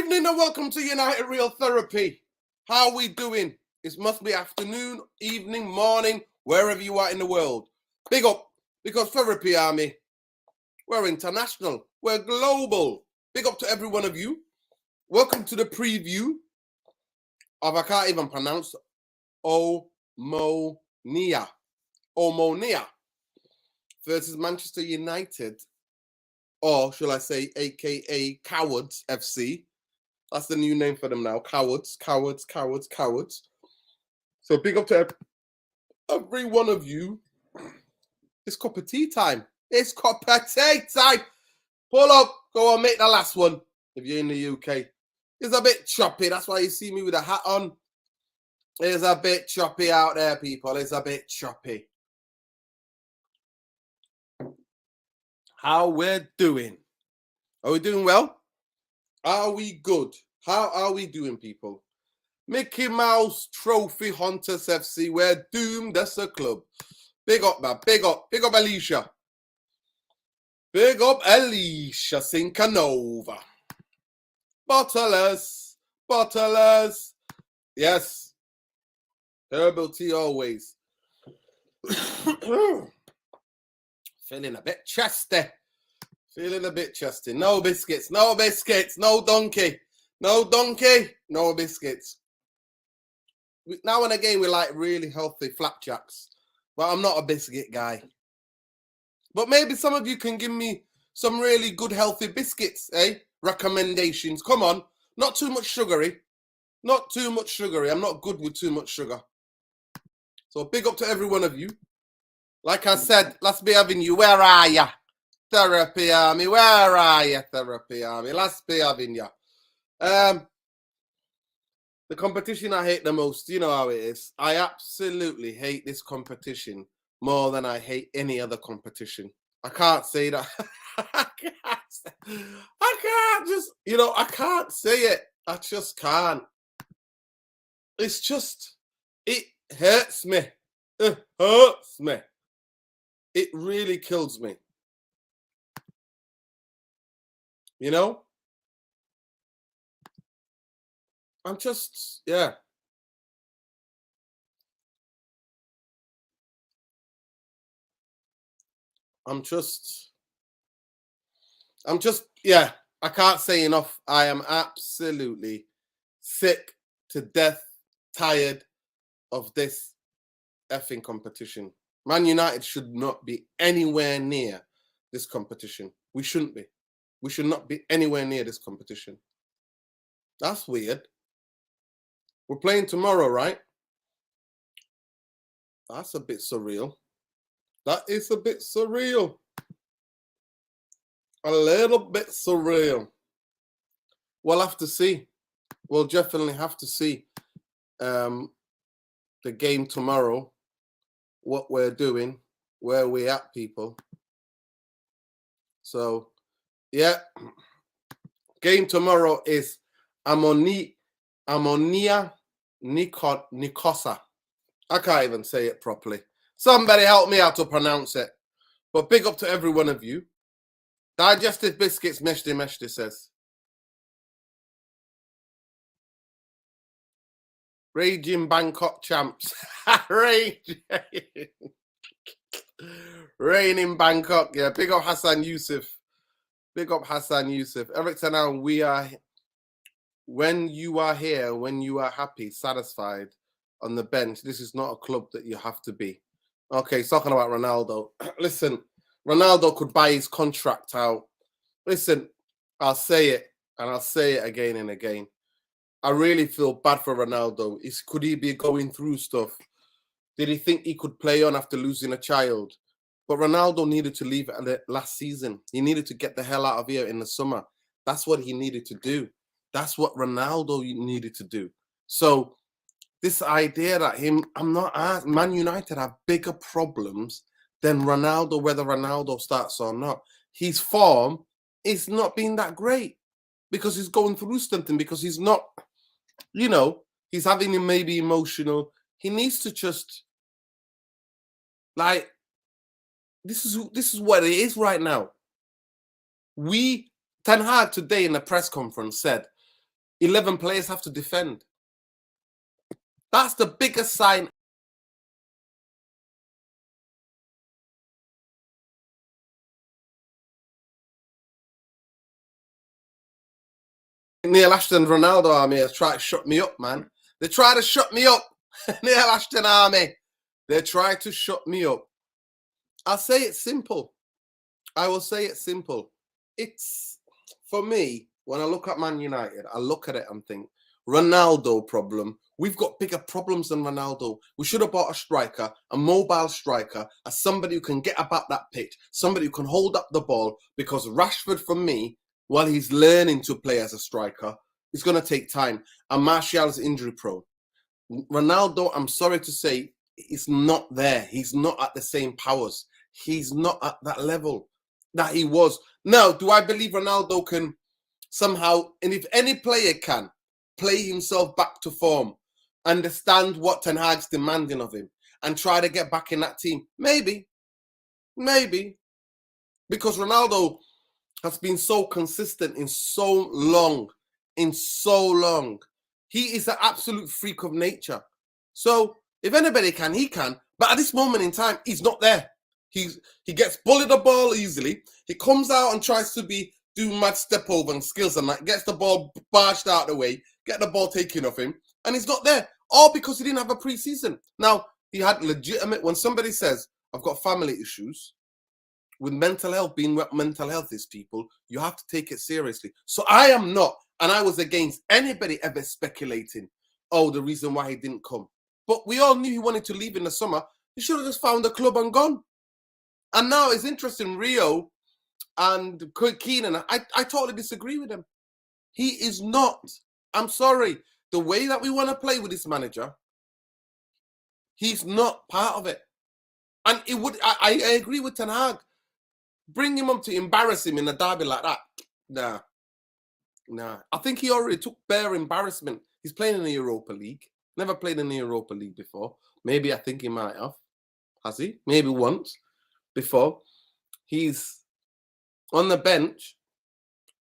evening and welcome to United Real Therapy. How are we doing? It must be afternoon, evening, morning, wherever you are in the world. Big up, because Therapy Army, we're international, we're global. Big up to every one of you. Welcome to the preview of, I can't even pronounce, Omonia versus Manchester United, or shall I say, aka Cowards FC. That's the new name for them now. Cowards. So big up to every one of you. It's cup of tea time. It's cup of tea time. Pull up. Go on, make the last one if you're in the UK. It's a bit choppy. That's why you see me with a hat on. It's a bit choppy out there, people. It's a bit choppy. How we're doing? Are we doing well? Are we good? How are we doing, people? Mickey Mouse Trophy Hunters FC. We're doomed as a club. Big up, man. Big up. Big up, Alicia. Big up, Alicia Sincanova. Bottlers. Yes. Herbal tea always. Feeling a bit chesty. No biscuits. No donkey. No biscuits. Now and again, we like really healthy flapjacks. But I'm not a biscuit guy. But maybe some of you can give me some really good healthy biscuits, eh? Recommendations. Come on. Not too much sugary. I'm not good with too much sugar. So big up to every one of you. Like I said, let's be having you. Where are ya? Therapy Army, where are you, Therapy Army? Let's be having you. The competition I hate the most, you know how it is. I absolutely hate this competition more than I hate any other competition. I can't say that. I can't say it. I just can't. It's just, it hurts me. It hurts me. It really kills me. You know? I'm just, yeah. I'm just, yeah. I can't say enough. I am absolutely sick to death, tired of this effing competition. Man United should not be anywhere near this competition. We shouldn't be. We should not be anywhere near this competition. That's weird. We're playing tomorrow, right? That's a bit surreal. That is a bit surreal. A little bit surreal. We'll have to see. We'll definitely have to see the game tomorrow, what we're doing, where we're at, people. So, yeah. Game tomorrow is Omonia Nicosa. I can't even say it properly. Somebody help me out to pronounce it. But big up to every one of you. Digestive biscuits, Meshti says. Raging Bangkok champs. Rain in Bangkok. Yeah, big up Hassan Yusuf. Eric Tanal, when you are here, when you are happy, satisfied on the bench, this is not a club that you have to be. Okay, he's talking about Ronaldo. Listen, Ronaldo could buy his contract out. Listen, I'll say it, and I'll say it again and again. I really feel bad for Ronaldo. Could he be going through stuff? Did he think he could play on after losing a child? But Ronaldo needed to leave last season. He needed to get the hell out of here in the summer. That's what he needed to do. That's what Ronaldo needed to do. So this idea that Man United have bigger problems than Ronaldo, whether Ronaldo starts or not. His form is not being that great because he's going through something, because he's not, he's having him maybe emotional. He needs to just, this is what it is right now. Ten Hag today in the press conference said 11 players have to defend. That's the biggest sign. Neil Ashton Ronaldo army has tried to shut me up, man. They try to shut me up. Neil Ashton army. They try to shut me up. I'll say it simple. I will say it simple. It's, for me, when I look at Man United, I look at it and think, Ronaldo problem. We've got bigger problems than Ronaldo. We should have bought a striker, a mobile striker, as somebody who can get about that pitch, somebody who can hold up the ball, because Rashford, for me, while he's learning to play as a striker, it's going to take time. And Martial's injury prone. Ronaldo, I'm sorry to say, is not there. He's not at the same powers. He's not at that level that he was. Now, do I believe Ronaldo can somehow, and if any player can, play himself back to form, understand what Ten Hag's demanding of him, and try to get back in that team? Maybe. Because Ronaldo has been so consistent in so long. He is an absolute freak of nature. So if anybody can, he can. But at this moment in time, he's not there. He gets bullied the ball easily. He comes out and tries to do mad step over and skills and that, gets the ball barged out of the way, get the ball taken off him, and he's not there. All because he didn't have a preseason. Now, he had legitimate, when somebody says, I've got family issues, with mental health, being what mental health is, people, you have to take it seriously. So I am not, and I was against anybody ever speculating, oh, the reason why he didn't come. But we all knew he wanted to leave in the summer. He should have just found a club and gone. And now it's interesting, Rio and Keenan, I totally disagree with him. He is not. I'm sorry. The way that we want to play with this manager, he's not part of it. And it would. I agree with Ten Hag. Bring him up to embarrass him in a derby like that. Nah. I think he already took bare embarrassment. He's playing in the Europa League. Never played in the Europa League before. Maybe I think he might have. Has he? Maybe once before. He's on the bench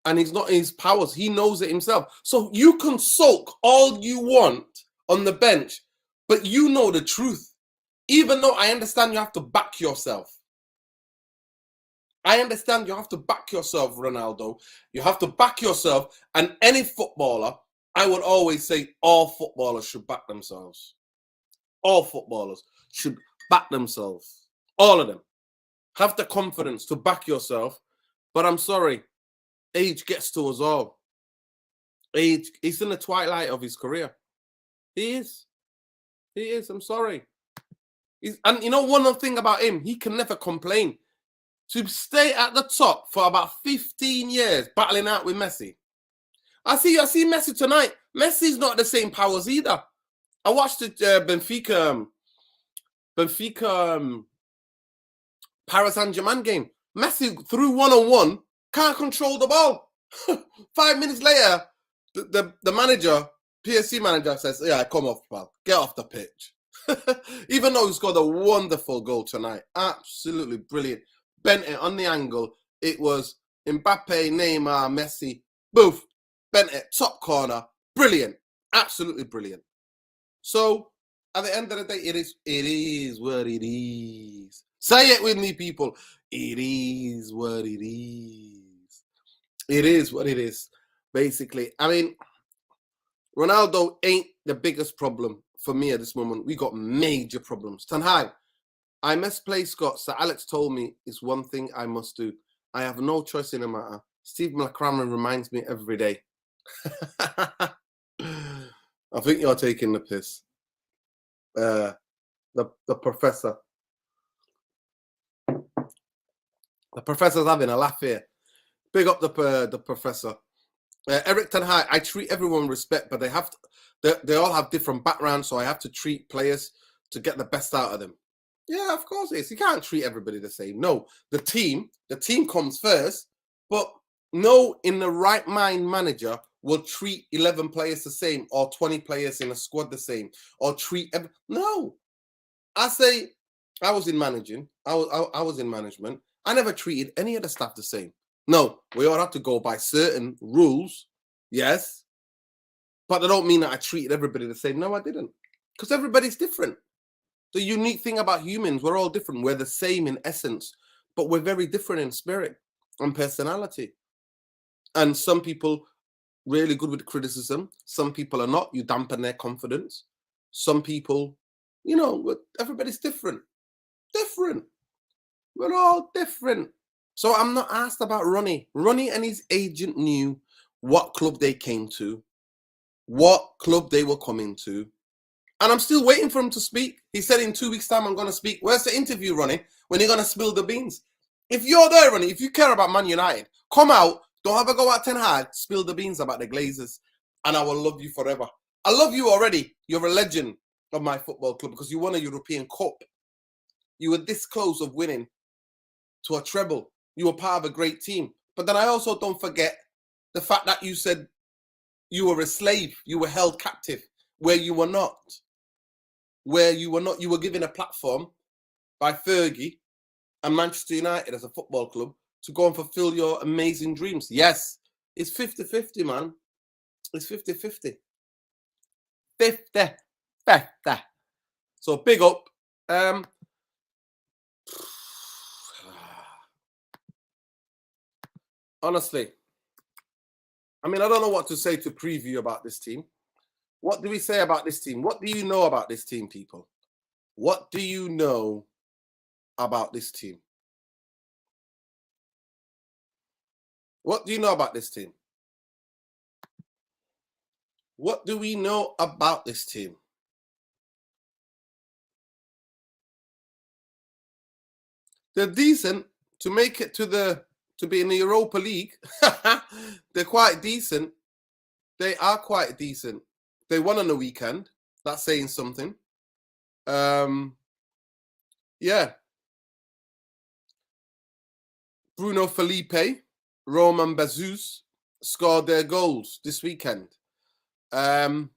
and he's not in his powers. He knows it himself. So you can sulk all you want on the bench, but you know the truth. Even though I understand you have to back yourself. I understand you have to back yourself, Ronaldo. You have to back yourself. And any footballer, I would always say all footballers should back themselves. All footballers should back themselves. All of them. Have the confidence to back yourself. But I'm sorry, age gets to us all. Age, he's in the twilight of his career. He is. I'm sorry. And you know, one thing about him, he can never complain. To stay at the top for about 15 years, battling out with Messi. I see Messi tonight. Messi's not the same powers either. I watched the Benfica Paris Saint-Germain game. Messi threw one-on-one, can't control the ball. 5 minutes later, the manager, PSG manager, says, yeah, come off, pal. Get off the pitch. Even though he scored a wonderful goal tonight. Absolutely brilliant. Bent it on the angle. It was Mbappe, Neymar, Messi. Boof. Bent it. Top corner. Brilliant. Absolutely brilliant. So, at the end of the day, it is what it is. Say it with me, people. It is what it is. It is what it is. Basically, I mean, Ronaldo ain't the biggest problem for me at this moment. We got major problems. Ten Hag, I must play Scott. Sir Alex told me it's one thing I must do. I have no choice in the matter. Steve McCrammon reminds me every day. I think you're taking the piss. The professor. The professor's having a laugh here. Big up the professor. Eric Ten Hag, I treat everyone with respect, but they all have different backgrounds, so I have to treat players to get the best out of them. Yeah, of course it is. You can't treat everybody the same. No, the team comes first, but no, in the right mind manager will treat 11 players the same or 20 players in a squad the same or treat no. I say I was in managing. I was in management. I never treated any of the staff the same. No, we all have to go by certain rules. Yes. But I don't mean that I treated everybody the same. No, I didn't. Because everybody's different. The unique thing about humans, we're all different. We're the same in essence, but we're very different in spirit and personality. And some people really good with criticism. Some people are not. You dampen their confidence. Some people, everybody's different. Different. We're all different. So I'm not asked about Ronnie. Ronnie and his agent knew what club they came to, what club they were coming to. And I'm still waiting for him to speak. He said in 2 weeks' time, I'm going to speak. Where's the interview, Ronnie? When you're going to spill the beans? If you're there, Ronnie, if you care about Man United, come out. Don't have a go at Ten Hag. Spill the beans about the Glazers. And I will love you forever. I love you already. You're a legend of my football club because you won a European Cup. You were this close of winning to a treble. You were part of a great team. But then I also don't forget the fact that you said you were a slave. You were held captive where you were not. Where you were not. You were given a platform by Fergie and Manchester United as a football club to go and fulfill your amazing dreams. Yes, it's 50-50, man. It's 50-50. 50-50. So big up. Honestly, I mean, I don't know what to say to preview about this team. What do we say about this team? What do you know about this team, people? What do you know about this team? What do you know about this team? What do we know about this team? They're decent to make it to be in the Europa League. They're quite decent. They are quite decent. They won on the weekend. That's saying something. Yeah. Bruno Felipe, Roman Bazous scored their goals this weekend. They're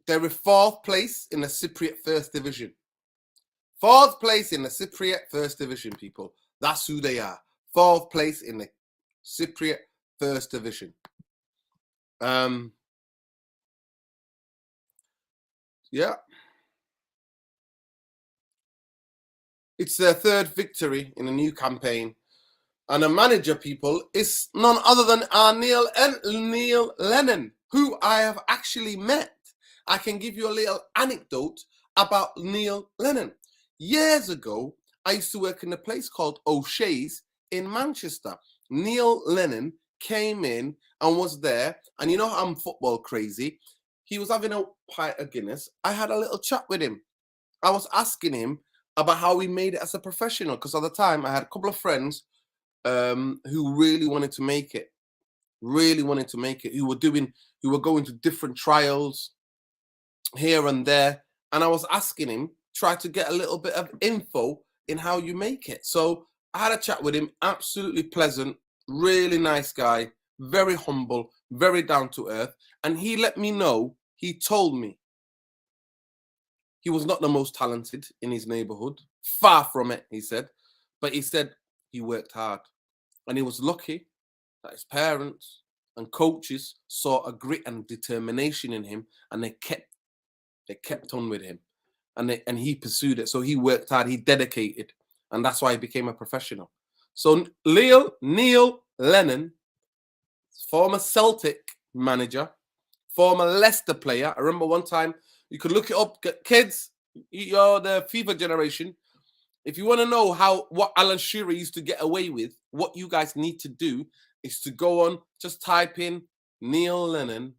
in fourth place in the Cypriot First Division. Fourth place in the Cypriot First Division, people. That's who they are. Fourth place in the Cypriot First Division. Yeah. It's their third victory in a new campaign. And the manager, people, is none other than Neil Lennon, who I have actually met. I can give you a little anecdote about Neil Lennon. Years ago, I used to work in a place called O'Shea's in Manchester. Neil Lennon came in and was there. And you know, I'm football crazy. He was having a pint of Guinness. I had a little chat with him. I was asking him about how he made it as a professional. Because at the time, I had a couple of friends who really wanted to make it. Who were going to different trials here and there. And I was asking him, try to get a little bit of info in how you make it. So I had a chat with him, absolutely pleasant, really nice guy, very humble, very down to earth. And he let me know, he told me he was not the most talented in his neighborhood. Far from it, he said. But he said he worked hard. And he was lucky that his parents and coaches saw a grit and determination in him, and they kept on with him, and he pursued it. So he worked hard, he dedicated, and that's why he became a professional. So Neil Lennon, former Celtic manager, former Leicester player. I remember one time, you could look it up, kids. You're the FIFA generation. If you want to know what Alan Shearer used to get away with, what you guys need to do is to go on, just type in Neil Lennon,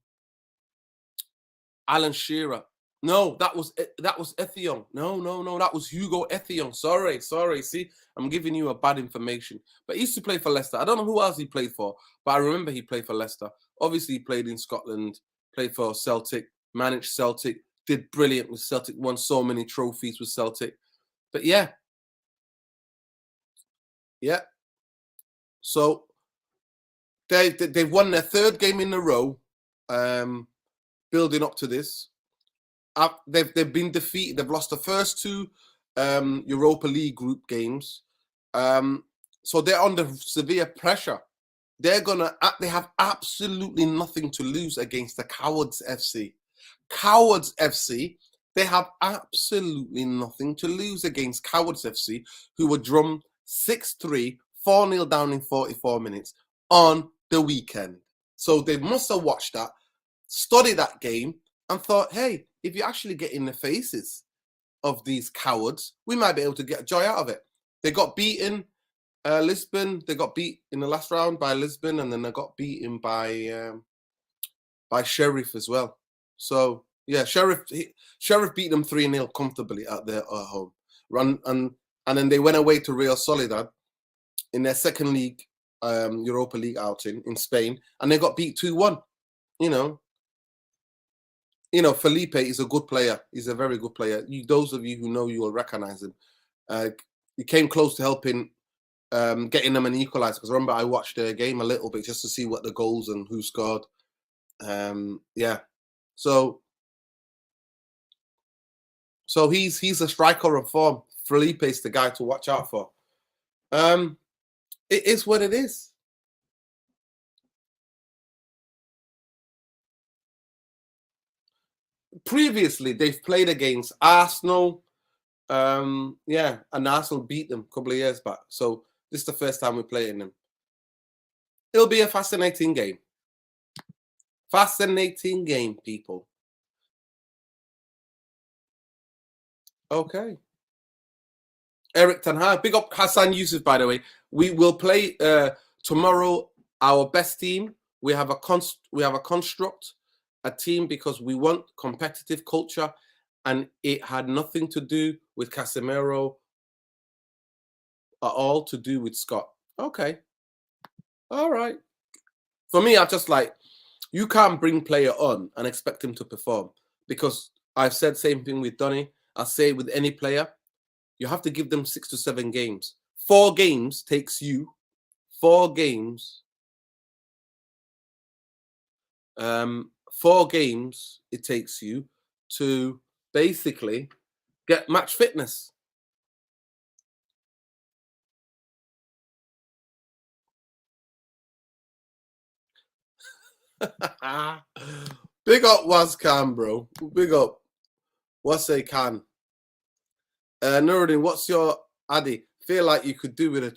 Alan Shearer. No, that was Ethion. No, that was Hugo Ethion. Sorry. See, I'm giving you a bad information. But he used to play for Leicester. I don't know who else he played for, but I remember he played for Leicester. Obviously, he played in Scotland, played for Celtic, managed Celtic, did brilliant with Celtic, won so many trophies with Celtic. But yeah. So they've won their third game in a row, building up to this. They've been defeated. They've lost the first two Europa League group games. So they're under severe pressure They have absolutely nothing to lose against the Cowards FC. Cowards FC, they have absolutely nothing to lose against Cowards FC, who were drummed 6-3, 4-0 down in 44 minutes on the weekend. So they must have watched that, studied that game, and thought, hey, if you actually get in the faces of these cowards, we might be able to get joy out of it. They got beaten. Lisbon, they got beat in the last round by Lisbon, and then they got beaten by Sheriff as well. So yeah, Sheriff beat them 3-0 comfortably at their home run, and then they went away to Real Sociedad in their second league, Europa League outing in Spain, and they got beat 2-1. Felipe is a good player. He's a very good player. Those of you who know, you will recognize him. He came close to helping. Getting them an equalizer, because remember I watched the game a little bit just to see what the goals and who scored. Yeah, so he's a striker of form. Felipe is the guy to watch out for. It is what it is. Previously, they've played against Arsenal. Yeah, and Arsenal beat them a couple of years back. So this is the first time we're playing them. It'll be a fascinating game. Fascinating game, people. Okay. Eric Ten Hag. Big up Hassan Yusuf, by the way. We will play tomorrow our best team. We have a construct, a team, because we want competitive culture, and it had nothing to do with Casemiro at all, to do with Scott. Okay. All right. For me, I just like, you can't bring player on and expect him to perform, because I've said same thing with Donny. I say with any player, you have to give them 6 to 7 games. 4 games takes you 4 games. 4 games it takes you to basically get match fitness. Big up Wazcan, bro. Big up. What's they can. Nuruddin, what's your Addy? Feel like you could do with a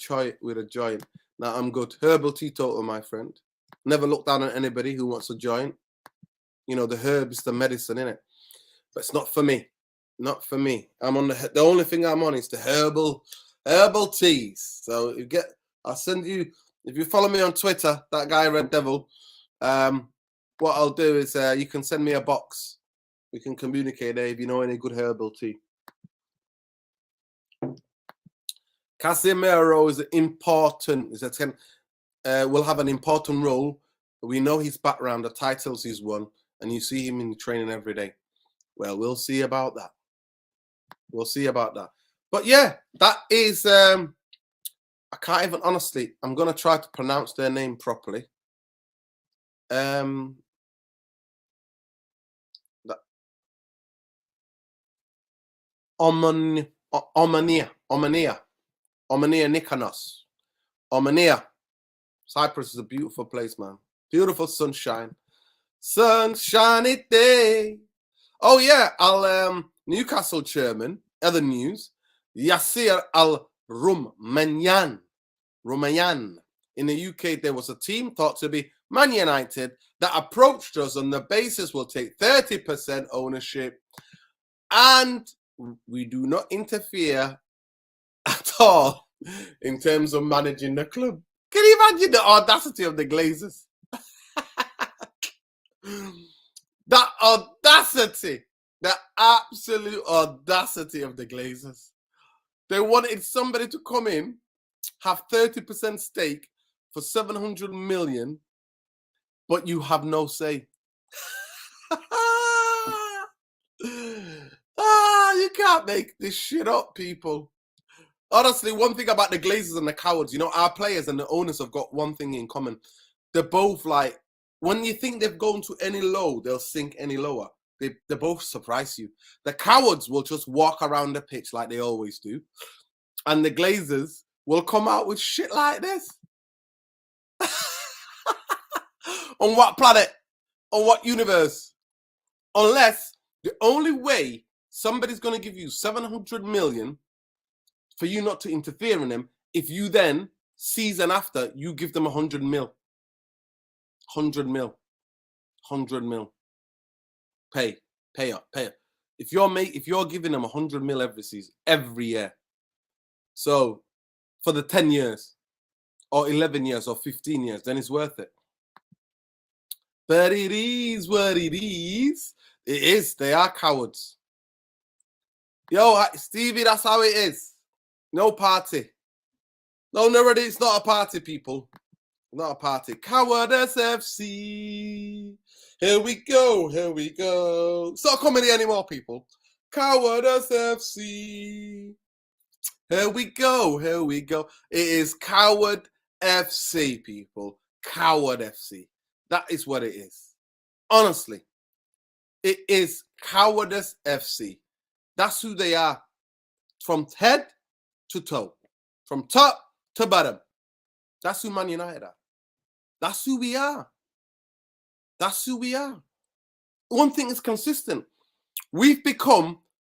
joint. Now I'm good. Herbal teetotal, my friend. Never look down on anybody who wants a joint. The herb is the medicine, innit? But it's not for me. Not for me. I'm on the only thing I'm on is the herbal teas. So I'll send you, if you follow me on Twitter, that guy Red Devil. What I'll do is you can send me a box. We can communicate there if you know any good herbal tea. Casemiro is important. Will have an important role. We know his background, the titles he's won, and you see him in the training every day. Well, we'll see about that. We'll see about that. But yeah, that is. I can't even, honestly. I'm gonna try to pronounce their name properly. Omonia Nikonos. Omonia. Cyprus is a beautiful place, man. Beautiful sunshine. Sunshiny day. Oh yeah, Newcastle chairman, other news, Yasser Al-Rumayyan. In the UK, there was a team thought to be Man United that approached us on the basis we'll take 30% ownership, and we do not interfere at all in terms of managing the club. Can you imagine the audacity of the Glazers? That audacity, the absolute audacity of the Glazers. They wanted somebody to come in, have 30% stake for 700 million, but you have no say. You can't make this shit up, people. Honestly, one thing about the Glazers and the Cowards, our players and the owners have got one thing in common. They're both like, when you think they've gone to any low, they'll sink any lower. They both surprise you. The Cowards will just walk around the pitch like they always do. And the Glazers will come out with shit like this. On what planet? On what universe? Unless the only way somebody's going to give you 700 million for you not to interfere in them, if you then, season after, you give them 100 mil. 100 mil. 100 mil. Pay up. If you're giving them 100 mil every season, every year, so for the 10 years, or 11 years, or 15 years, then it's worth it. But it is what it is. It is. They are cowards. Yo, Stevie, that's how it is. No party. No, it's not a party, people. Not a party. Cowardice FC. Here we go. It's not a comedy anymore, people. Cowardice FC. Here we go. It is Coward FC, people. Coward FC. That is what it is. Honestly. It is Cowardice FC. That's who they are. From head to toe. From top to bottom. That's who Man United are. That's who we are. One thing is consistent. We've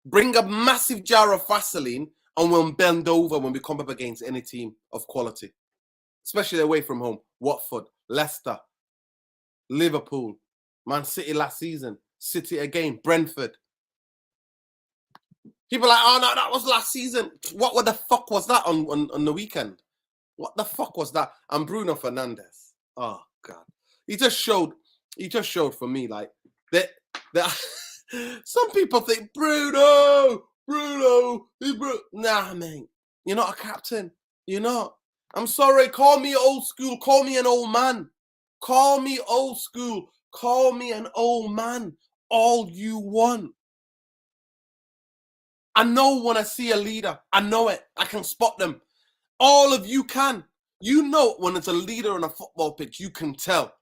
bring a massive jar of Vaseline and we'll bend over when we come up against any team of quality. Especially away from home. Watford, Leicester, Liverpool, Man City last season, City again, Brentford. People are like, oh no, that was last season. What the fuck was that on the weekend? What the fuck was that? And Bruno Fernandes. Oh God. He just showed for me like that some people think Bruno. Nah, man. You're not a captain. You're not. I'm sorry. Call me old school. Call me an old man. Call me old school. Call me an old man. All you want. I know when I see a leader. I know it. I can spot them. All of you can. You know when it's a leader on a football pitch, you can tell.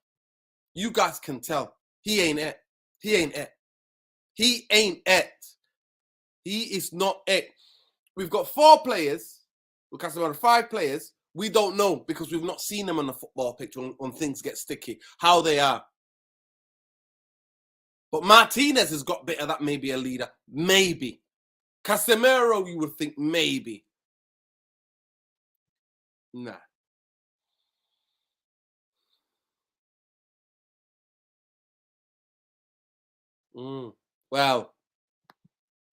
You guys can tell. He ain't it. He ain't it. He is not it. We've got 4 players. We've got about 5 players. We don't know because we've not seen them on the football pitch when things get sticky, how they are. But Martinez has got a bit of that, maybe a leader. Maybe. Casemiro, you would think maybe. Nah. Well,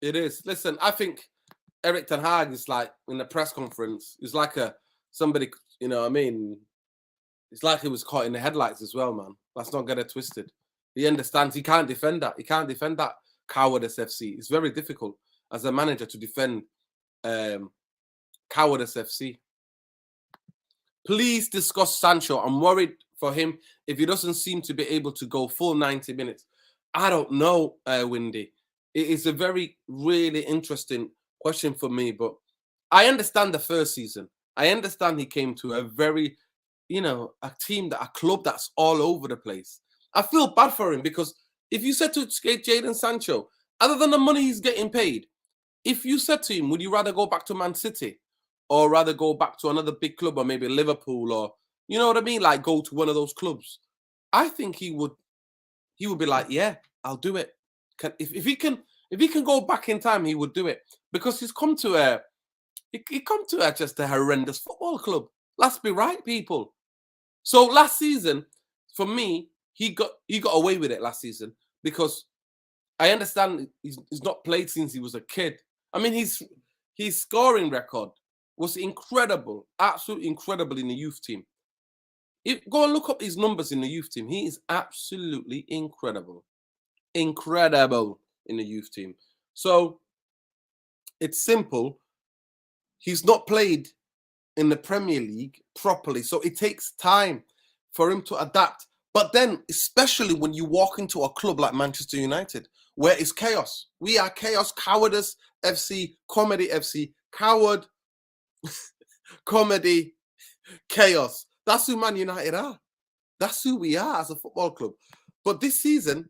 it is. Listen, I think Eric Ten Hag is like in the press conference. It's like somebody, you know what I mean? It's like he was caught in the headlights as well, man. Let's not get it twisted. He understands he can't defend that. He can't defend that Cowardice FC. It's very difficult as a manager to defend Cowardice FC. Please discuss Sancho. I'm worried for him if he doesn't seem to be able to go full 90 minutes. I don't know, Windy. It is a really interesting question for me, but I understand the first season. I understand he came to a very, a club that's all over the place. I feel bad for him because if you said to Jadon Sancho, other than the money he's getting paid, if you said to him, would you rather go back to Man City or rather go back to another big club or maybe Liverpool or, you know what I mean? Like go to one of those clubs. I think he would be like, yeah, I'll do it. If he can go back in time, he would do it because he's come to just a horrendous football club. Let's be right, people. So last season, for me, he got away with it last season because I understand he's not played since he was a kid. I mean, his scoring record was incredible, absolutely incredible in the youth team. Go and look up his numbers in the youth team. He is absolutely incredible. Incredible in the youth team. So it's simple. He's not played in the Premier League properly. So it takes time for him to adapt. But then, especially when you walk into a club like Manchester United, where it's chaos. We are chaos, Cowardice FC, Comedy FC, Coward, Comedy, Chaos. That's who Man United are. That's who we are as a football club. But this season,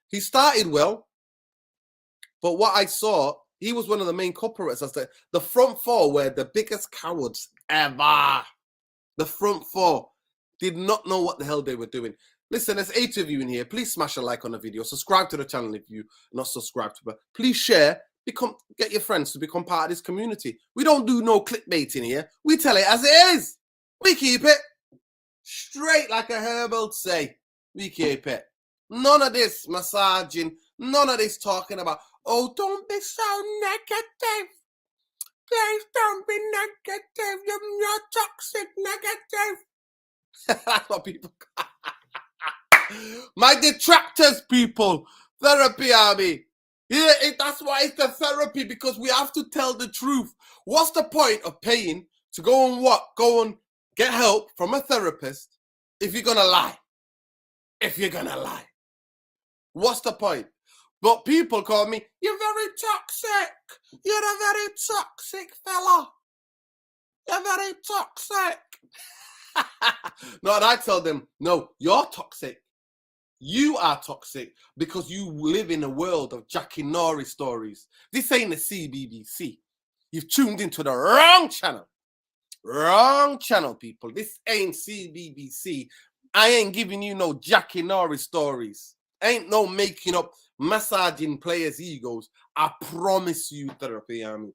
he started well. But what I saw, he was one of the main culprits. As the front four were the biggest cowards ever. The front four. did not know what the hell they were doing. Listen, there's 8 of you in here. Please smash a like on the video. Subscribe to the channel if you're not subscribed to it. Please share. Get your friends to become part of this community. We don't do no clickbait in here. We tell it as it is. We keep it straight like a herbal say. We keep it. None of this massaging. None of this talking about, oh, don't be so negative. Please don't be negative. You're toxic negative. That's what people my detractors, people. Therapy army. Yeah, that's why it's the therapy, because we have to tell the truth. What's the point of paying to go and what? Go and get help from a therapist if you're gonna lie. If you're gonna lie. What's the point? But people call me, you're very toxic. You're a very toxic fella. You're very toxic. No, and I tell them, no, you're toxic. You are toxic because you live in a world of Jackie Norrie stories. This ain't the CBBC. You've tuned into the wrong channel. Wrong channel, people. This ain't CBBC. I ain't giving you no Jackie Norrie stories. Ain't no making up, massaging players' egos. I promise you, Therapy Army.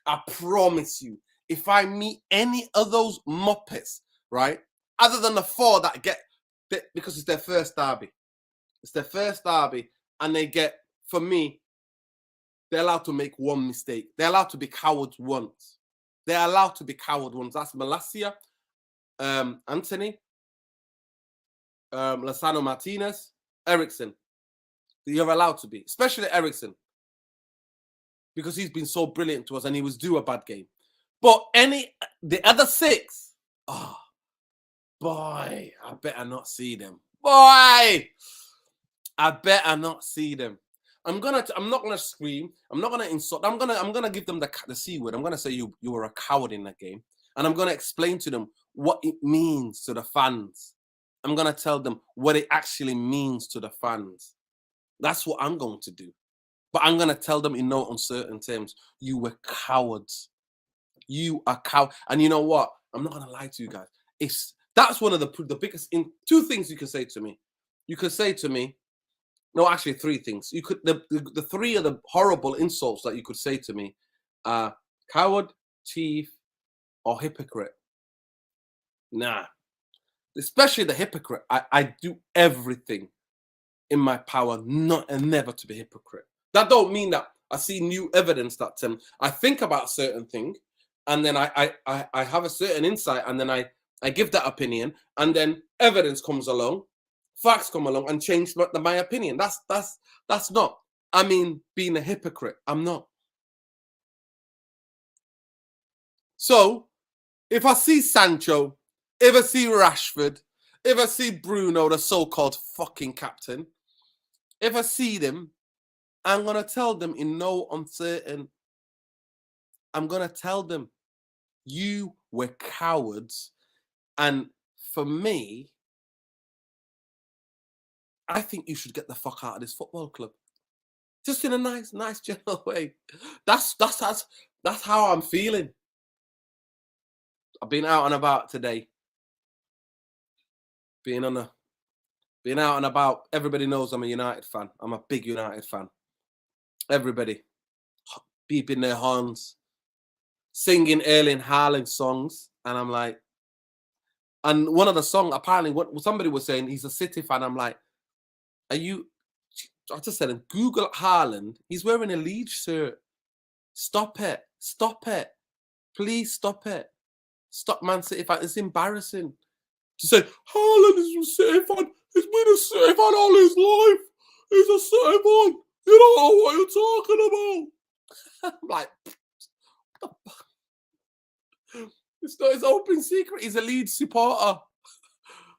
I promise you. If I meet any of those muppets, right, other than the 4 that get, because it's their first derby. It's their first derby, and they get, for me, they're allowed to make one mistake. They're allowed to be cowards once. They're allowed to be coward once. That's Malacia, Anthony, Lozano Martinez, Ericsson. You're allowed to be, especially Ericsson, because he's been so brilliant to us, and he was due a bad game. But the other 6, oh, boy, I better not see them. Boy, I better not see them. I'm not gonna scream. I'm not gonna insult. I'm gonna give them the C word. I'm gonna say you were a coward in that game, and I'm gonna explain to them what it means to the fans. I'm gonna tell them what it actually means to the fans. That's what I'm going to do. But I'm gonna tell them in no uncertain terms, you were cowards. You are coward. And you know what? I'm not gonna lie to you guys. That's one of the biggest 2 things you can say to me. You could say to me, no, actually 3 things. You could the 3 of the horrible insults that you could say to me are coward, thief, or hypocrite. Nah. Especially the hypocrite. I do everything in my power not and never to be hypocrite. That don't mean that I see new evidence that I think about a certain thing, and then I have a certain insight, and then I give that opinion, and then evidence comes along, facts come along, and change my opinion. That's not. I mean, being a hypocrite. I'm not. So, if I see Sancho, if I see Rashford, if I see Bruno, the so-called fucking captain, if I see them, I'm gonna tell them in no uncertain. I'm gonna tell them, you were cowards. And for me, I think you should get the fuck out of this football club. Just in a nice general way. That's how I'm feeling. I've been out and about today. Being out and about. Everybody knows I'm a United fan. I'm a big United fan. Everybody beeping their horns, singing Erling Haaland songs, and I'm like, and one of the songs, apparently, what somebody was saying, he's a City fan. I'm like, are you? I just said, Google Haaland. He's wearing a Leeds shirt. Stop it! Stop it! Please stop it! Stop, Man City fan. It's embarrassing to say Haaland is a City fan. He's been a City fan all his life. He's a City fan. You don't know what you're talking about. I'm like, it's not his open secret. He's a Leeds supporter.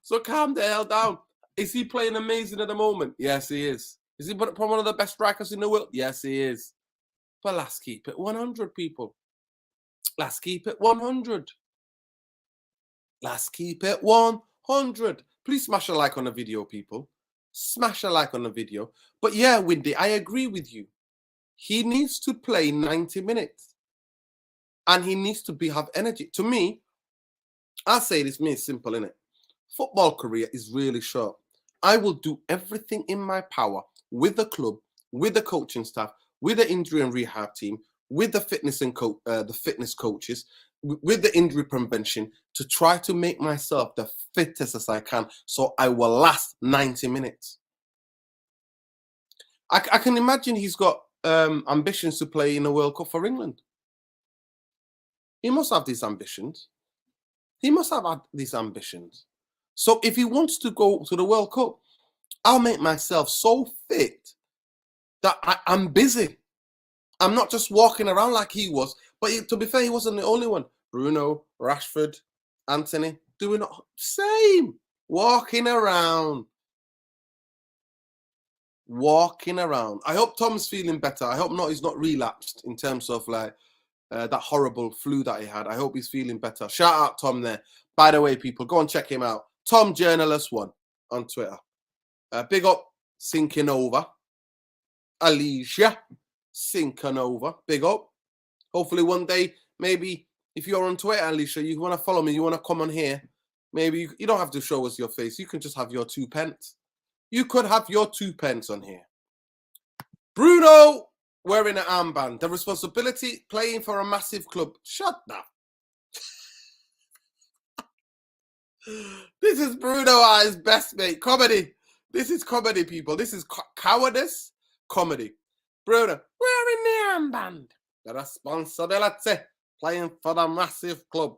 So calm the hell down. Is he playing amazing at the moment? Yes, he is. Is he probably one of the best strikers in the world? Yes, he is. But let's keep it 100, people. Let's keep it 100. Let's keep it 100. Please smash a like on the video, people. Smash a like on the video. But yeah, Windy, I agree with you. He needs to play 90 minutes. And he needs to have energy. To me, I say this, me, it's simple, innit? football career is really short. I will do everything in my power with the club, with the coaching staff, with the injury and rehab team, with the fitness and the fitness coaches, with the injury prevention to try to make myself the fittest as I can, so I will last 90 minutes. I can imagine he's got ambitions to play in a World Cup for England. He must have these ambitions. He must have had these ambitions. So if he wants to go to the World Cup, I'll make myself so fit that I'm busy. I'm not just walking around like he was. But to be fair, he wasn't the only one. Bruno, Rashford, Anthony, doing the same. Walking around. Walking around. I hope Tom's feeling better. I hope he's not relapsed in terms of like that horrible flu that he had. I hope he's feeling better. Shout out Tom there. By the way, people, go and check him out. Tom Journalist 1 on Twitter. Big up Sinking Over. Alicia Sinking Over. Big up. Hopefully one day, maybe if you're on Twitter, Alicia, you want to follow me, you want to come on here. Maybe you don't have to show us your face. You can just have your 2 pence. You could have your 2 pence on here. Bruno wearing an armband. The responsibility playing for a massive club. Shut up. This is Bruno at his best, mate. Comedy. This is comedy, people. This is cowardice comedy. Bruno wearing the armband. The responsibility playing for the massive club.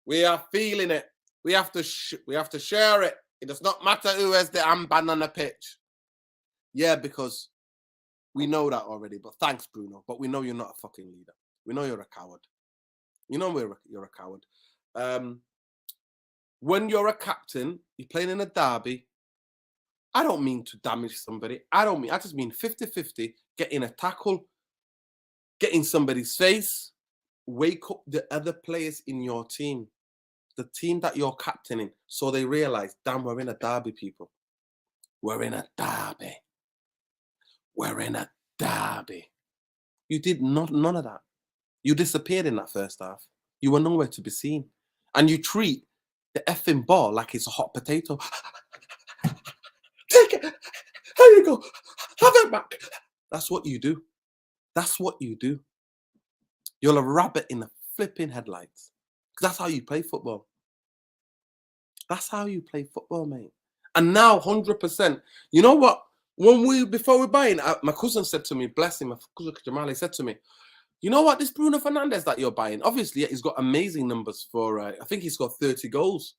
We are feeling it. We have to share it. It does not matter who has the armband on the pitch. Yeah, because we know that already. But thanks, Bruno. But we know you're not a fucking leader. We know you're a coward. You know you're a coward. When you're a captain, you're playing in a derby. I don't mean to damage somebody. I just mean 50-50, getting a tackle, get in somebody's face, wake up the other players in your team, the team that you're captaining, so they realize, damn, we're in a derby, people. We're in a derby. We're in a derby. You did none of that. You disappeared in that first half. You were nowhere to be seen. And you treat the effing ball like it's a hot potato. Take it. Here you go. Have it back. That's what you do. That's what you do. You're a rabbit in the flipping headlights. That's how you play football. That's how you play football, mate. And now, 100%. You know what? Before we buy in, my cousin said to me, bless him, my cousin Jamali said to me, you know what, this Bruno Fernandes that you're buying, obviously he's got amazing numbers for, I think he's got 30 goals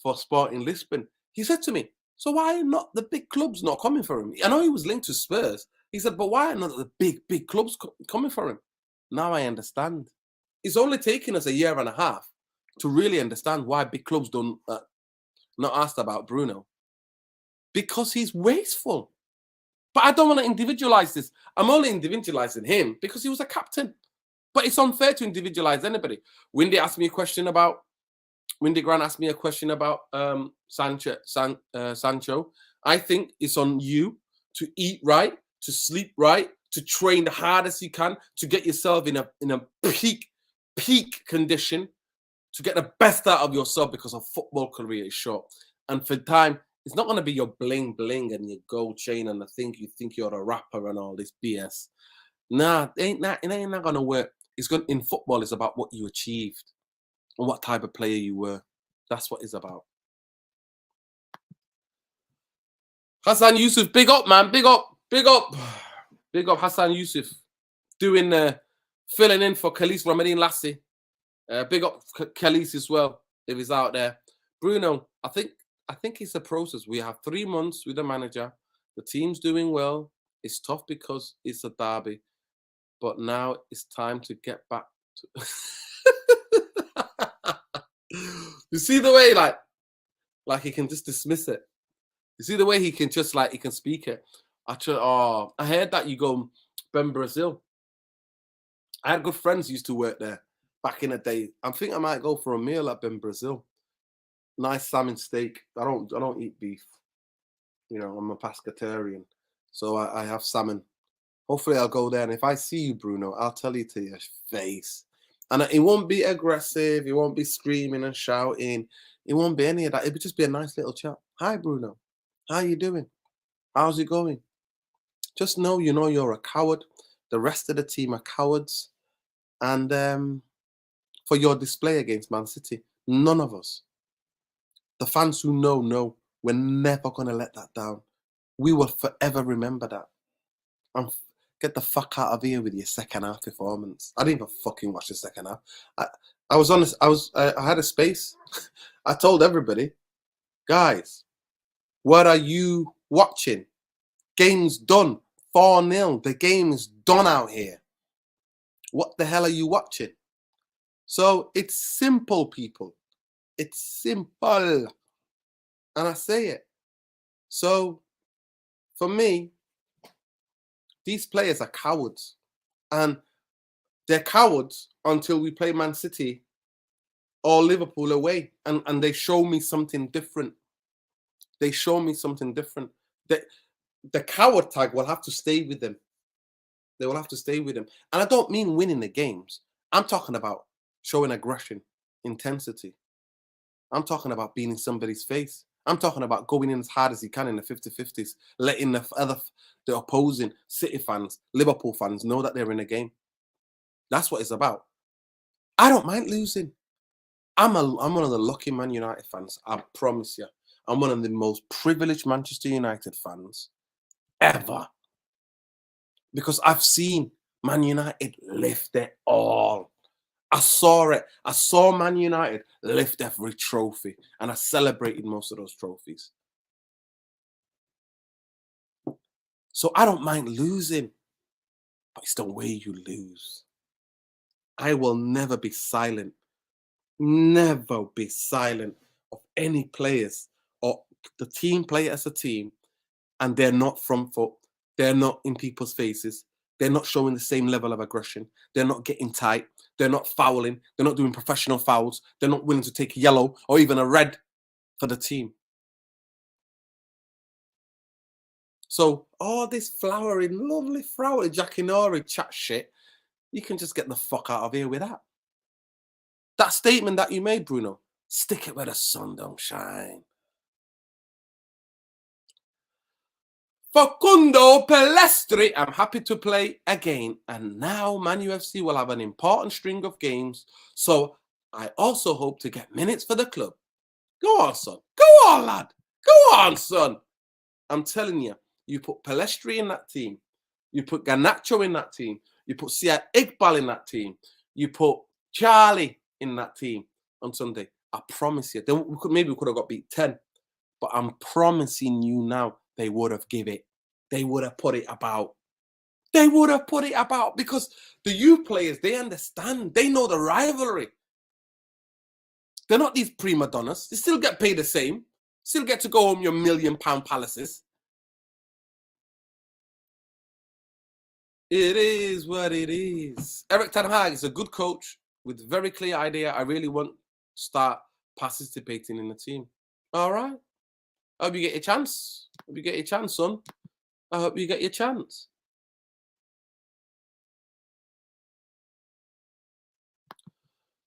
for Sporting Lisbon. He said to me, so why not the big clubs not coming for him? I know he was linked to Spurs. He said, but why are not the big clubs coming for him? Now I understand. It's only taken us a year and a half to really understand why big clubs don't not asked about Bruno. Because he's wasteful. But I don't want to individualize this. I'm only individualizing him because he was a captain. But it's unfair to individualize anybody. Windy Grant asked me a question about Sancho. I think it's on you to eat right, to sleep right, to train the hardest you can, to get yourself in a peak condition, to get the best out of yourself, because a football career is short. And for time, it's not going to be your bling bling and your gold chain and you think you're a rapper and all this BS. Nah, it ain't going to work. In football, it's about what you achieved and what type of player you were. That's what it's about. Hassan Yusuf, big up, man. Big up. Big up Hassan Yusuf. Doing filling in for Khalees Ramadine Lassie. Big up Khalees as well, if he's out there. Bruno, I think it's a process. We have 3 months with the manager. The team's doing well. It's tough because it's a derby. But now it's time to get back to... You see the way, like he can just dismiss it. You see the way he can just, he can speak it. I heard that you go Ben Brazil. I had good friends who used to work there back in the day. I think I might go for a meal at Ben Brazil. Nice salmon steak. I don't eat beef. You know, I'm a pescatarian, so I have salmon. Hopefully I'll go there, and if I see you, Bruno, I'll tell you to your face. And it won't be aggressive. It won't be screaming and shouting. It won't be any of that. It would just be a nice little chat. Hi, Bruno. How you doing? How's it going? Just know you know you're a coward. The rest of the team are cowards. And for your display against Man City, none of us, the fans who know, we're never going to let that down. We will forever remember that. And get the fuck out of here with your second half performance. I didn't even fucking watch the second half. I was honest. I had a space. I told everybody, guys, what are you watching? Game's done. 4-0. The game is done out here. What the hell are you watching? So it's simple, people. It's simple. And I say it. So for me, these players are cowards. And they're cowards until we play Man City or Liverpool away. And they show me something different. They show me something different. The coward tag will have to stay with them. They will have to stay with them. And I don't mean winning the games. I'm talking about showing aggression, intensity. I'm talking about being in somebody's face. I'm talking about going in as hard as he can in the 50-50s, letting the opposing City fans, Liverpool fans know that they're in a game. That's what it's about. I don't mind losing. I'm one of the lucky Man United fans. I promise you. I'm one of the most privileged Manchester United fans ever. Because I've seen Man United lift it all. I saw it. I saw Man United lift every trophy, and I celebrated most of those trophies. So I don't mind losing, but it's the way you lose. I will never be silent. Never be silent of any players or the team play as a team, and they're not front foot. They're not in people's faces. They're not showing the same level of aggression. They're not getting tight. They're not fouling. They're not doing professional fouls. They're not willing to take a yellow or even a red for the team. So all this flowering, lovely flowery Jackanory chat shit, you can just get the fuck out of here with that. That statement that you made, Bruno, stick it where the sun don't shine. Facundo Pelestri, I'm happy to play again. And now Man UFC will have an important string of games. So I also hope to get minutes for the club. Go on, son. Go on, lad. Go on, son. I'm telling you, you put Pelestri in that team. You put Garnacho in that team. You put Siad Iqbal in that team. You put Charlie in that team on Sunday. I promise you. Maybe we could have got beat 10. But I'm promising you now, they would have give it. They would have put it about. They would have put it about because the youth players, they understand. They know the rivalry. They're not these prima donnas. They still get paid the same. Still get to go home your £1 million palaces. It is what it is. Eric Ten Hag is a good coach with a very clear idea. I really want to start participating in the team. All right. I hope you get your chance. I hope you get your chance, son. I hope you get your chance.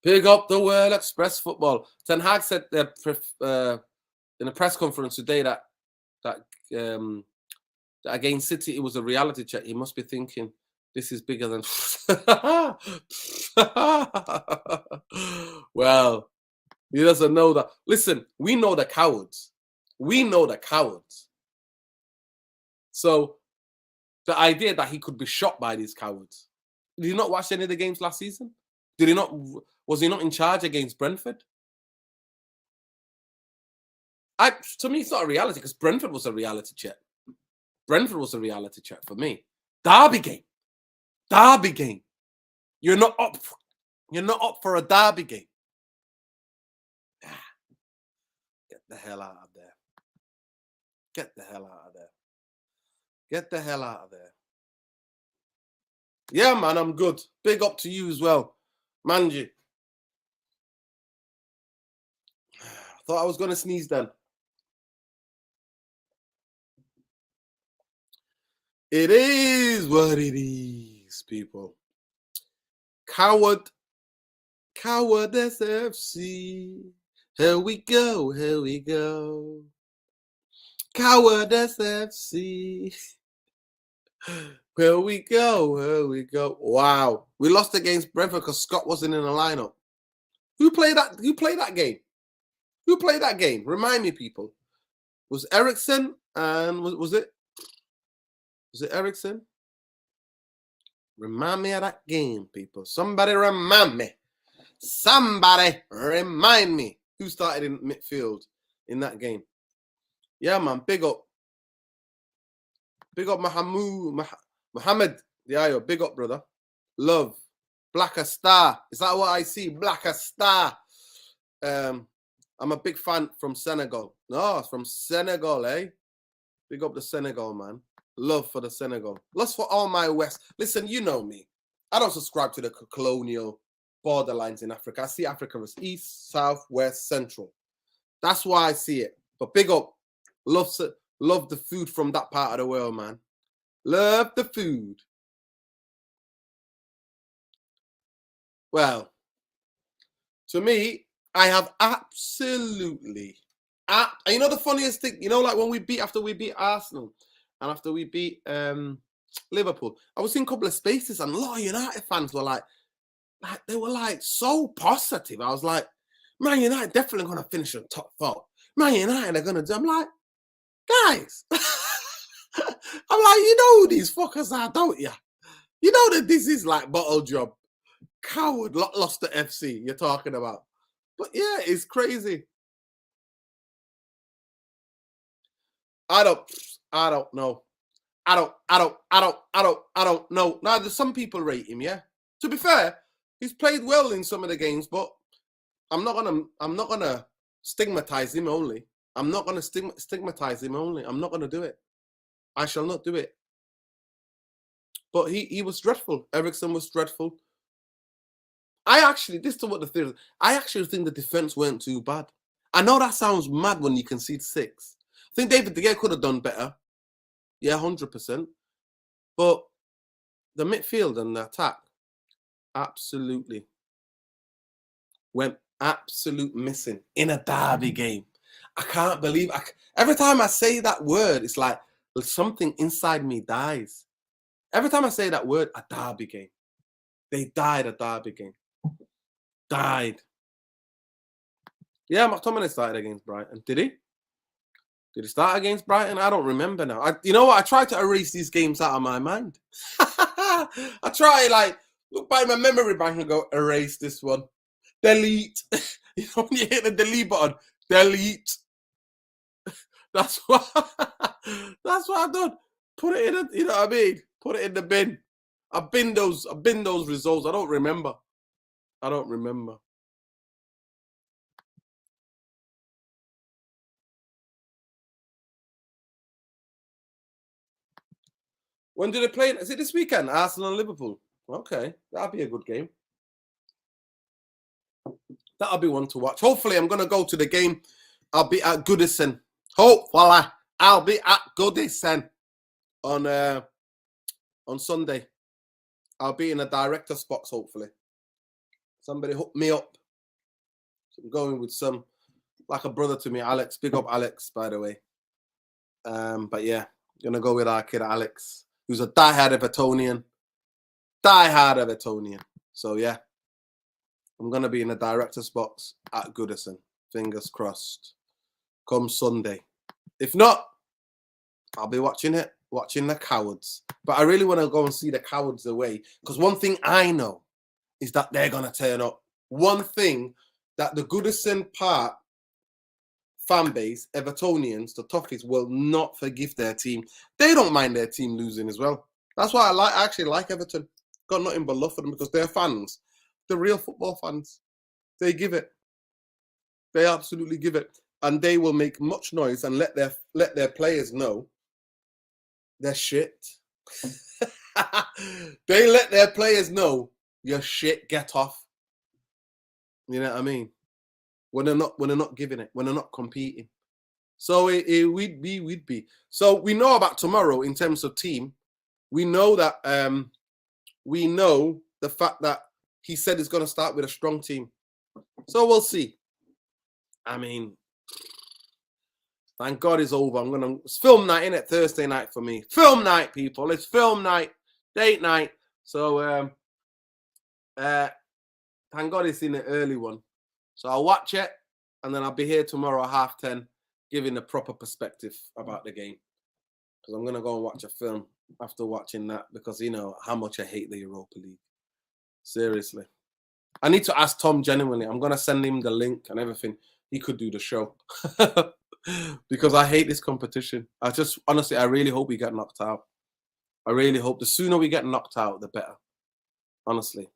Pick up the World Express football. Ten Hag said that in a press conference today that against City it was a reality check. He must be thinking this is bigger than. Well, he doesn't know that. Listen, we know the cowards. We know the cowards. So the idea that he could be shot by these cowards. Did he not watch any of the games last season? Did he not? Was he not in charge against Brentford? To me, it's not a reality because Brentford was a reality check. Brentford was a reality check for me. Derby game. Derby game. You're not up. You're not up for a derby game. Get the hell out of there. Get the hell out of there. Get the hell out of there. Yeah, man, I'm good. Big up to you as well. Manji. Thought I was going to sneeze then. It is what it is, people. Coward SFC. Here we go, here we go. Cowardice FC. Here we go, here we go. Wow. We lost against Brentford because Scott wasn't in the lineup. Who played that game? Who played that game? Remind me, people. Was Ericsson and was it Ericsson? Remind me of that game, people. Somebody remind me. Somebody remind me who started in midfield in that game. Yeah, man. Big up. Big up Mohammed Diayo. Big up, brother. Love. Blacker Star. Is that what I see? Blacker Star. I'm a big fan from Senegal. No, it's from Senegal, eh? Big up the Senegal, man. Love for the Senegal. Love for all my West. Listen, you know me. I don't subscribe to the colonial borderlines in Africa. I see Africa as East, South, West, Central. That's why I see it. But big up. Love the food from that part of the world, man. Love the food. Well, to me, I have absolutely... you know the funniest thing? You know, like when after we beat Arsenal and after we beat Liverpool, I was in a couple of spaces and a lot of United fans were like they were like so positive. I was like, Man United definitely going to finish in top 4. Man United are going to do... I'm like, guys, I'm like, you know who these fuckers are, don't you? You know that this is like bottle job. Coward lost the FC you're talking about. But yeah, it's crazy. I don't know. I don't know. Now there's some people rate him, yeah. To be fair, he's played well in some of the games, but I'm not gonna stigmatize him only. I'm not gonna stigmatize him only. I'm not gonna do it. I shall not do it. But he was dreadful. Ericsson was dreadful. This is what the theory is. I actually think the defense weren't too bad. I know that sounds mad when you concede 6. I think David De Gea could have done better. Yeah, 100%. But the midfield and the attack absolutely went absolute missing in a derby game. I can't believe every time I say that word, it's like something inside me dies. Every time I say that word, a derby game. They died a derby game. Died. Yeah, McTominay started against Brighton. Did he? Did he start against Brighton? I don't remember now. You know what? I try to erase these games out of my mind. I try, look by my memory bank and go, erase this one. Delete. You know, when you hit the delete button, delete. That's what I've done. Put it in, you know what I mean? Put it in the bin. I've been those results. I don't remember. When do they play? Is it this weekend? Arsenal and Liverpool. Okay, that'll be a good game. That'll be one to watch. Hopefully, I'm going to go to the game. I'll be at Goodison. Hopefully, I'll be at Goodison on Sunday. I'll be in a director's box, hopefully. Somebody hook me up. So I'm going with like a brother to me, Alex. Big up Alex, by the way. But yeah, going to go with our kid Alex, who's a diehard Evertonian. So yeah, I'm going to be in a director's box at Goodison. Fingers crossed. Come Sunday. If not, I'll be watching the Cowards. But I really want to go and see the Cowards away. Because one thing I know is that they're going to turn up. One thing that the Goodison Park fan base, Evertonians, the Toffees, will not forgive their team. They don't mind their team losing as well. That's why I actually like Everton. Got nothing but love for them because they're fans. They're real football fans. They give it. They absolutely give it. And they will make much noise and let their players know they're shit. They let their players know you're shit, get off. You know what I mean? When they're not giving it, when they're not competing. So we'd be. So we know about tomorrow in terms of team. We know that we know the fact that he said he's going to start with a strong team. So we'll see. I mean, thank God it's over. It's film night, innit? Thursday night for me. Film night, people. It's film night, date night. So thank God it's in the early one. So I'll watch it, and then I'll be here tomorrow at 10:30, giving a proper perspective about the game. Because I'm gonna go and watch a film after watching that, because you know how much I hate the Europa League. Seriously. I need to ask Tom genuinely. I'm gonna send him the link and everything. He could do the show. Because I hate this competition. Honestly, I really hope we get knocked out. I really hope the sooner we get knocked out, the better. Honestly.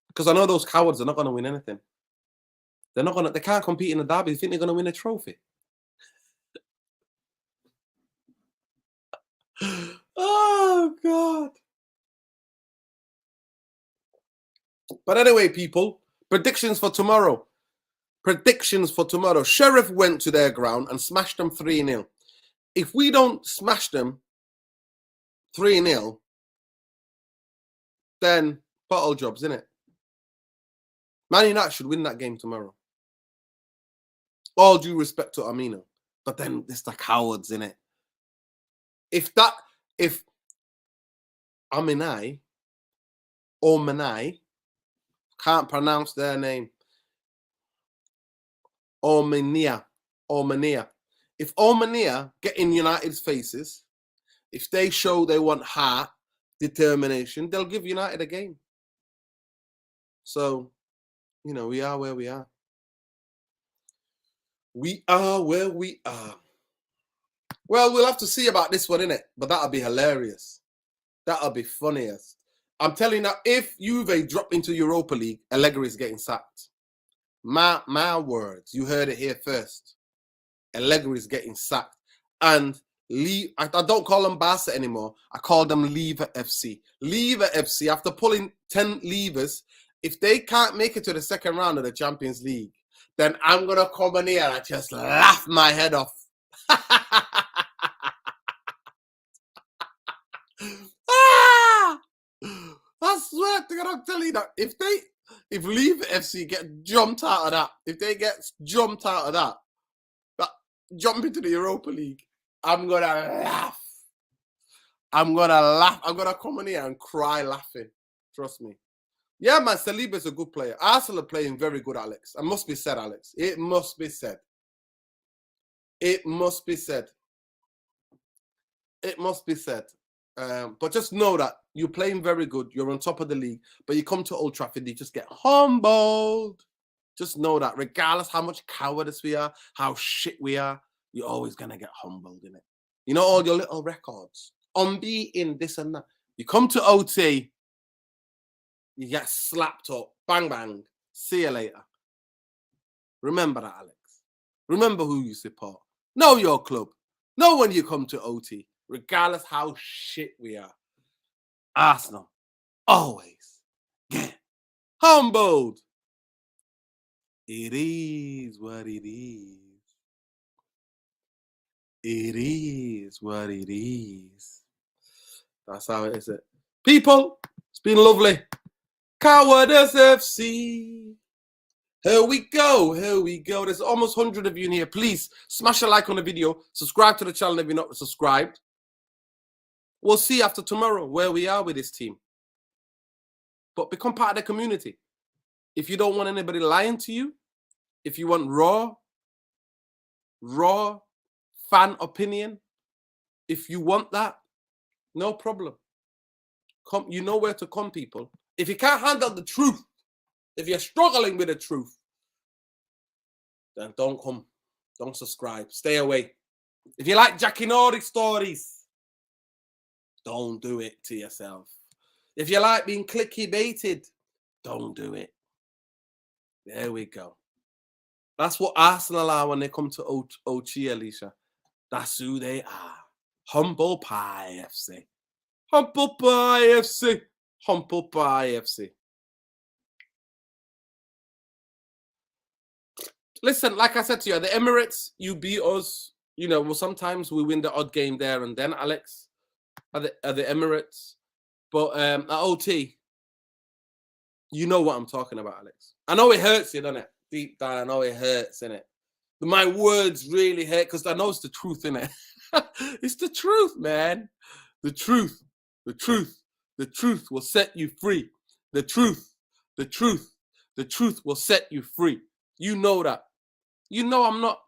Because I know those cowards are not going to win anything. They can't compete in the derby. You think they're going to win a trophy? Oh, God. But anyway, people, predictions for tomorrow. Sheriff went to their ground and smashed them 3-0. If we don't smash them 3-0, then bottle jobs, innit? Man United should win that game tomorrow. All due respect to Amino. But then it's the cowards, innit? If Aminai or Manai, can't pronounce their name, Omonia. If Omonia get in United's faces, if they show they want heart, determination, they'll give United a game. So, you know, we are where we are. We are where we are. Well, we'll have to see about this one, innit? But that'll be hilarious. That'll be funniest. I'm telling you now, if Juve drop into Europa League, Allegri is getting sacked. My words. You heard it here first. Allegri is getting sacked. And I don't call them Barca anymore. I call them Lever FC. Lever FC, after pulling 10 levers, if they can't make it to the second round of the Champions League, then I'm going to come in here and just laugh my head off. I swear to God, I'm telling you that if Lever FC get jumped out of that, if they get jumped out of that jump into the Europa League, I'm going to laugh. I'm going to come in here and cry laughing. Trust me. Yeah, man, Saliba's a good player. Arsenal are playing very good, Alex. It must be said, Alex. It must be said. It must be said. It must be said. But just know that you're playing very good. You're on top of the league. But you come to Old Trafford, you just get humbled. Just know that regardless how much cowardice we are, how shit we are, you're always going to get humbled in it. You know, all your little records. Unbeaten, this and that. You come to OT, you get slapped up. Bang, bang. See you later. Remember that, Alex. Remember who you support. Know your club. Know when you come to OT, regardless how shit we are. Arsenal always get humbled. It is what it is. It is what it is. That's how it is. People, it's been lovely. Cowardice FC. Here we go. There's almost 100 of you in here. Please smash a like on the video. Subscribe to the channel if you're not subscribed. We'll see after tomorrow where we are with this team. But become part of the community. If you don't want anybody lying to you, if you want raw fan opinion, if you want that, no problem. Come, you know where to come, people. If you can't handle the truth, if you're struggling with the truth, then don't come. Don't subscribe. Stay away. If you like Jackie Nordic stories, don't do it to yourself. If you like being clicky baited, don't do it. There we go. That's what Arsenal are when they come to Ochi, Alicia. That's who they are. Humble Pie FC. Humble Pie FC. Humble Pie FC. Listen, like I said to you, at the Emirates, you beat us. You know, well, sometimes we win the odd game there and then, Alex, at the Emirates. But at OT, you know what I'm talking about, Alex. I know it hurts you, doesn't it? Deep down, I know it hurts, innit? My words really hurt because I know it's the truth, innit? It's the truth, man. The truth, the truth, the truth will set you free. The truth, the truth, the truth will set you free. You know that. You know I'm not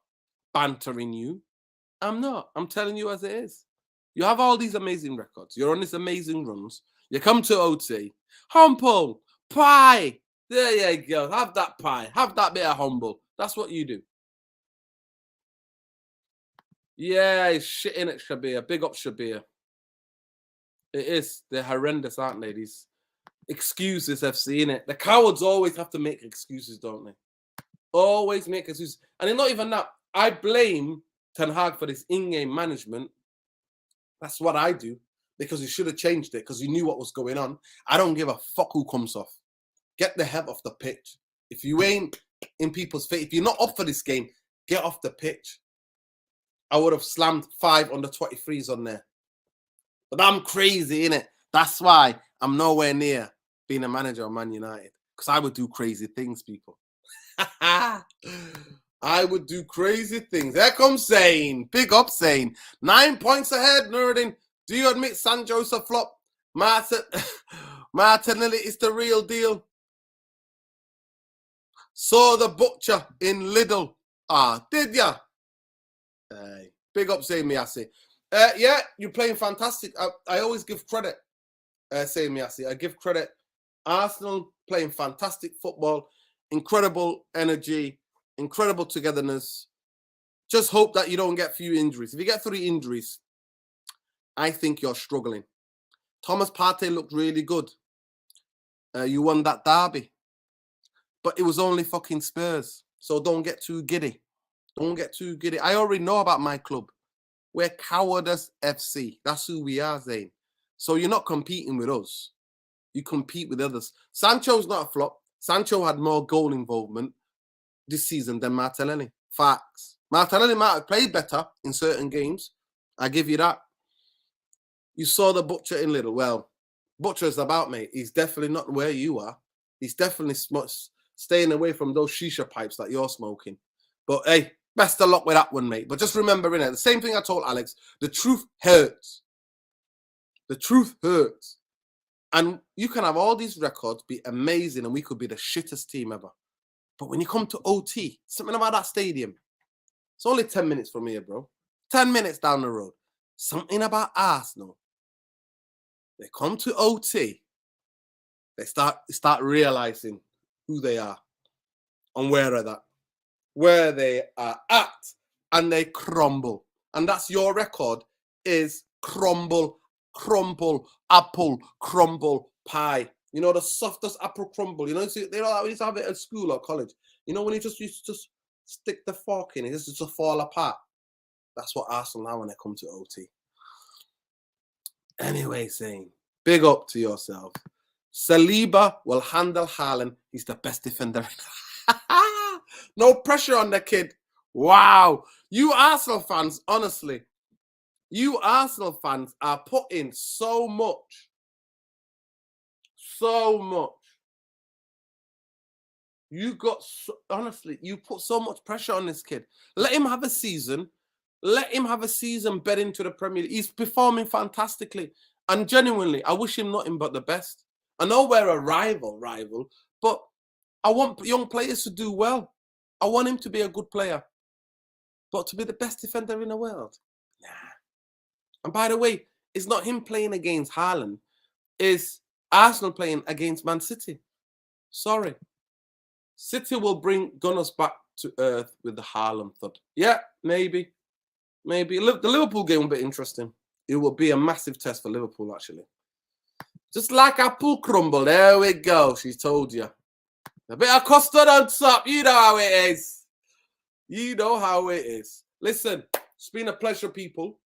bantering you. I'm not. I'm telling you as it is. You have all these amazing records. You're on these amazing runs. You come to OT. Humble. Pie. There you go. Have that pie. Have that bit of humble. That's what you do. Yeah, it's shit in it, Shabir. Big up Shabir. It is. They're horrendous, aren't they? These excuses I've seen it. The cowards always have to make excuses, don't they? Always make excuses. And it's not even that. I blame Ten Hag for this in-game management. That's what I do. Because he should have changed it because he knew what was going on. I don't give a fuck who comes off. Get the hell off the pitch. If you ain't in people's face, if you're not up for this game, get off the pitch. I would have slammed 5 under 23s on there. But I'm crazy, innit? That's why I'm nowhere near being a manager of Man United. Because I would do crazy things, people. I would do crazy things. There comes Zane. Big up, Zane. 9 points ahead, Nuruddin. Do you admit Sancho's a flop? Martinelli is the real deal. Saw the butcher in Lidl. Ah, did ya? Big up, Zane Miasi. Yeah, you're playing fantastic. I always give credit, Zane Miasi. I give credit. Arsenal playing fantastic football. Incredible energy. Incredible togetherness. Just hope that you don't get few injuries. If you get 3 injuries, I think you're struggling. Thomas Partey looked really good. You won that derby. But it was only fucking Spurs. So don't get too giddy. Don't get too giddy. I already know about my club. We're Cowardice FC. That's who we are, Zane. So you're not competing with us. You compete with others. Sancho's not a flop. Sancho had more goal involvement this season than Martinelli. Facts. Martinelli might have played better in certain games. I give you that. You saw the butcher in Lidl. Well, butcher's about, mate. He's definitely not where you are. He's definitely staying away from those shisha pipes that you're smoking. But hey, best of luck with that one, mate. But just remember, innit, the same thing I told Alex, the truth hurts. The truth hurts. And you can have all these records, be amazing, and we could be the shittest team ever. But when you come to OT, something about that stadium, it's only 10 minutes from here, bro. 10 minutes down the road. Something about Arsenal. They come to OT, they start realizing who they are and where they are at, and they crumble. And that's your record, is crumble, apple, crumble, pie. You know, the softest apple crumble. You know, they don't used to have it at school or college. You know, when you just used to just stick the fork in it, it's just to fall apart. That's what Arsenal now when they come to OT. Anyway, saying, big up to yourself. Saliba will handle Haaland. He's the best defender. No pressure on the kid. Wow. You Arsenal fans, honestly, you Arsenal fans are putting so much. Honestly, you put so much pressure on this kid. Let him have a season. Let him have a season bed into the Premier League. He's performing fantastically. And genuinely, I wish him nothing but the best. I know we're a rival, but I want young players to do well. I want him to be a good player. But to be the best defender in the world? Nah. And by the way, it's not him playing against Haaland. It's Arsenal playing against Man City. Sorry. City will bring Gunners back to earth with the Haaland thud. Yeah, maybe. Maybe. The Liverpool game will be interesting. It will be a massive test for Liverpool, actually. Just like apple crumble. There we go. She told you. A bit of custard on top. You know how it is. You know how it is. Listen, it's been a pleasure, people.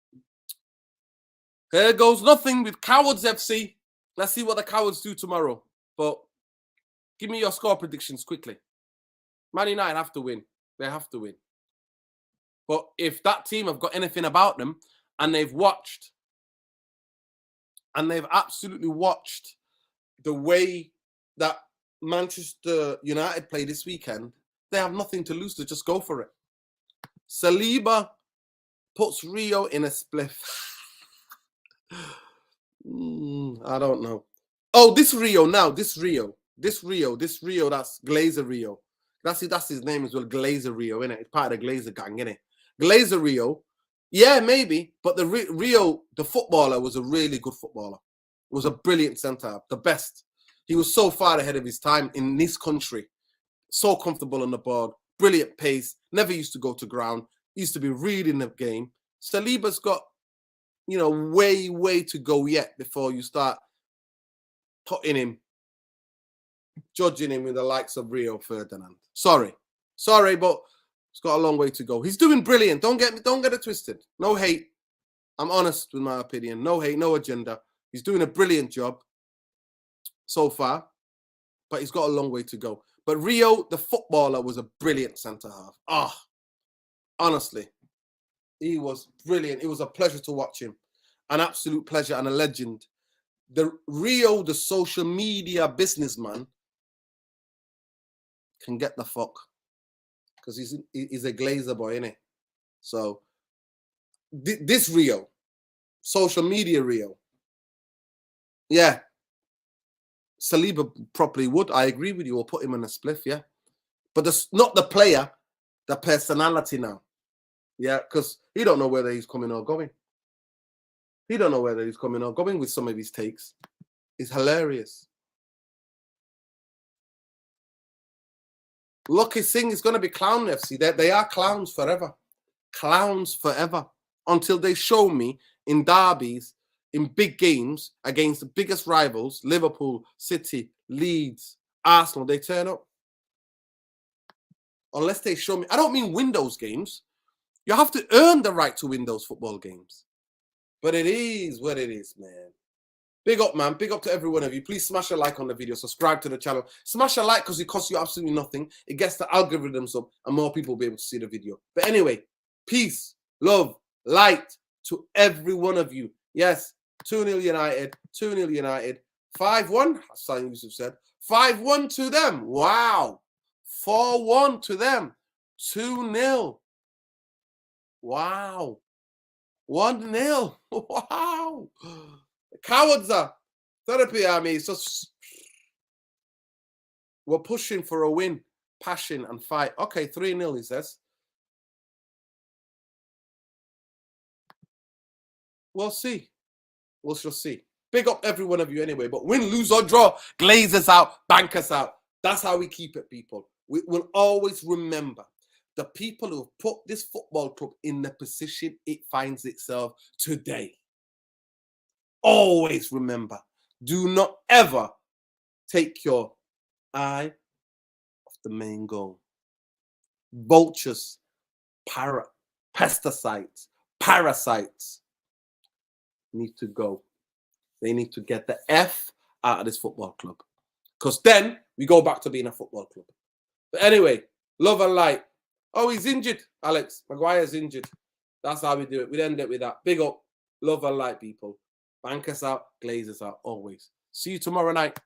Here goes nothing with Cowards FC. Let's see what the Cowards do tomorrow. But give me your score predictions quickly. Man United have to win. They have to win. But if that team have got anything about them and they've absolutely watched the way that Manchester United play this weekend, They have nothing to lose. To just go for it. Saliba puts Rio in a spliff. I don't know. Oh, this Rio now. This Rio. That's Glazer Rio. That's his name as well. Glazer Rio, innit? It's part of the Glazer gang, innit? Glazer Rio. Yeah, maybe. But the Rio, the footballer, was a really good footballer. Was a brilliant centre half, the best. He was so far ahead of his time in this country. So comfortable on the ball, brilliant pace, never used to go to ground, used to be reading the game. Saliba's got, way to go yet before you start putting him, judging him with the likes of Rio Ferdinand. Sorry, but it's got a long way to go. He's doing brilliant. Don't get it twisted. No hate. I'm honest with my opinion. No hate, no agenda. He's doing a brilliant job so far, but he's got a long way to go. But Rio, the footballer, was a brilliant centre-half. Honestly, he was brilliant. It was a pleasure to watch him. An absolute pleasure and a legend. The Rio, the social media businessman, can get the fuck. Because he's a Glazer boy, innit? So, this Rio, social media Rio, yeah, Saliba probably would. I agree with you. Or put him in a spliff, yeah. But not the player, the personality now. Yeah, because he don't know whether he's coming or going. He don't know whether he's coming or going with some of his takes. It's hilarious. Lucky Singh is going to be clown FC. They are clowns forever. Clowns forever. Until they show me in derbies, in big games against the biggest rivals, Liverpool, City, Leeds, Arsenal, they turn up. Unless they show me. I don't mean win those games. You have to earn the right to win those football games. But it is what it is, man. Big up, man. Big up to every one of you. Please smash a like on the video. Subscribe to the channel. Smash a like because it costs you absolutely nothing. It gets the algorithms up and more people will be able to see the video. But anyway, peace, love, light to every one of you. Yes, 2-0 United. 2-0 United. 5-1, Hassan Yusuf said. 5-1 to them. Wow. 4-1 to them. 2-0. Wow. 1-0. Wow. The cowards are therapy army. So we're pushing for a win. Passion and fight. Okay, 3-0, he says. We'll see. We'll just see. Big up every one of you anyway. But win, lose, or draw, Glazers out, bankers out. That's how we keep it, people. We will always remember the people who have put this football club in the position it finds itself today. Always remember. Do not ever take your eye off the main goal. Vultures, pesticides, parasites need to go. They need to get the F out of this football club. Because then we go back to being a football club. But anyway, love and light. Oh, he's injured, Alex. Maguire's injured. That's how we do it. We end it with that. Big up, love and light, people. Bankers out, Glazers out, always. See you tomorrow night.